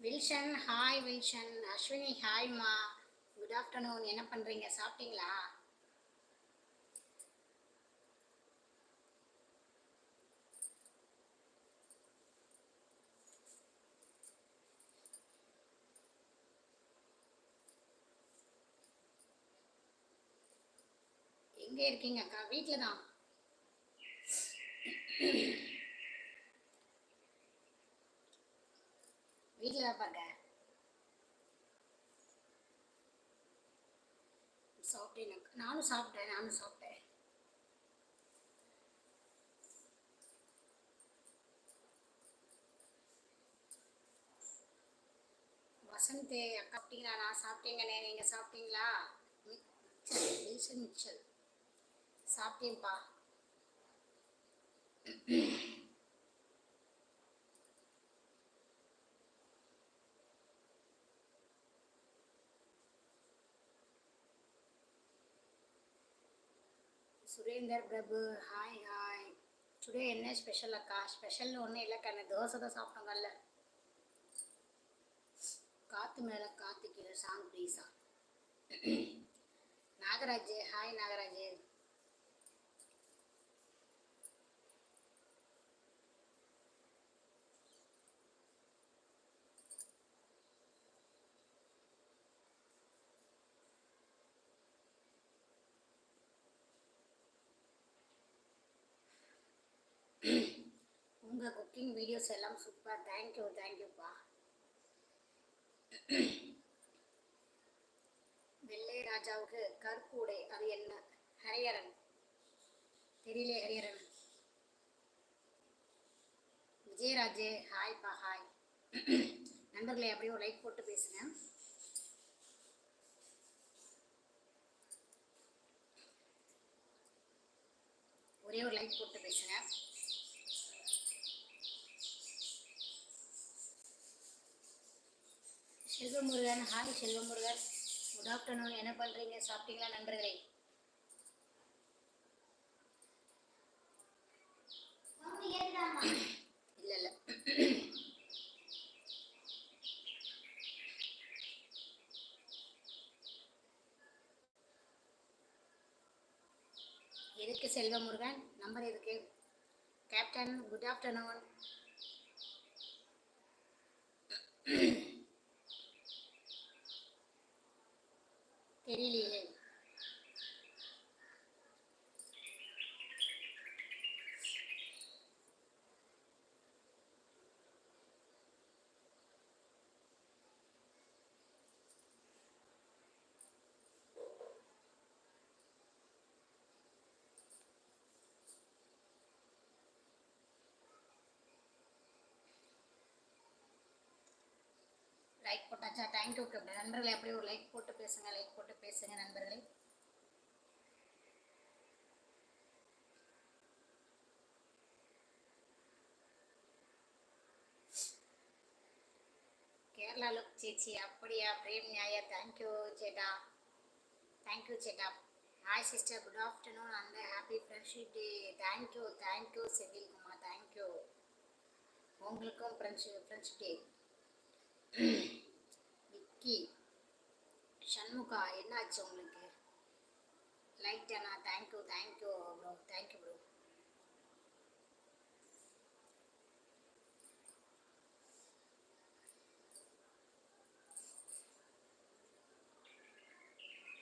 வில்ஷன் hi Wilson. Ashwini ஹாய்மா. Good afternoon. என்ன பண்ணுறீங்க? சாப்பிட்டீங்களா? எங்கே இருக்கீங்க அக்கா? வீட்டில் தான். வீட்டில் தான் பாருங்க. சாப்பிட்டேன். நானும் சாப்பிட்டேன். வசந்த் அக்கா சாப்பிட்டீங்களா? நான் சாப்பிட்டேங்கண்ணே. நீங்கள் சாப்பிட்டீங்களா? வில்சன் மிச்சல் சாப்பிட்டேன்ப்பா. Surender Prabhu hi hi. Today என்ன ஸ்பெஷல் அக்கா? ஸ்பெஷல்னு ஒன்றும் இல்லைக்கா, தோசை தான் சாப்பிட்டோங்கல்ல. காற்று மேலே காற்று கீழே சாங் ப்ளீஸா. நாகராஜ் ஹாய் நாகராஜ். உங்கள் குக்கிங் வீடியோஸ் எல்லாம் சூப்பர். தேங்க்யூப்பா. வெள்ளை ராஜாவுக்கு கருப்பு உடை, அது என்ன? ஹரிஹரன். தெரியலே ஹரிஹரன். விஜயராஜ் ஹாய்ப்பா ஹாய். நண்பர்களே அப்படியே ஒரு லைக் போட்டு பேசுங்க. ஒரே ஒரு லைக் போட்டு பேசுங்க. Selvamurugan hi Selvamurugan. Good afternoon. என்ன பண்ணுறீங்க? சாப்பிட்டீங்களா நண்பர்களே? இல்லை எதுக்கு செல்வமுருகன் நம்பர் எதுக்கு? Captain good afternoon. தெரியலையே. லைக் போட்டாச்சா? தேங்க்யூ நண்பர்களே. அப்படியே ஒரு லைக் போட்டு பேசுங்க நண்பர்களே. கேரளா லுக் சேச்சி அப்படியா? பிரேம் நியாயா. தேங்க்யூ சேட்டா. Hi sister, good afternoon and happy friendship day. Thank you Senthilkumar. Thank you. உங்களுக்கும் ஃப்ரெண்ட்ஷிப் டே. விக்கி சண்முகா என்னாச்சு உங்களுக்கு? லைக் தானா? Thank you bro.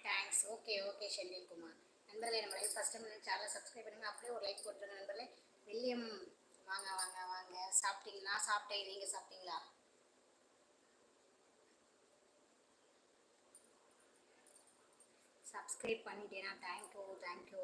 Thanks. Okay Senthilkumar. நண்பர்களே, நம்ம லைக் ஃபஸ்ட் டைம் சேனலை சப்ஸ்கிரைப் பண்ணுங்கள். அப்படியே ஒரு லைக் போட்டுருங்க நண்பர்களே. வில்லியம் வாங்க. சாப்பிட்டீங்களா? நான் சாப்பிட்டேன். நீங்கள் சாப்பிட்டீங்களா? சப்ஸ்கிரைப் பண்ணிட்டேனா? தேங்க்யூ.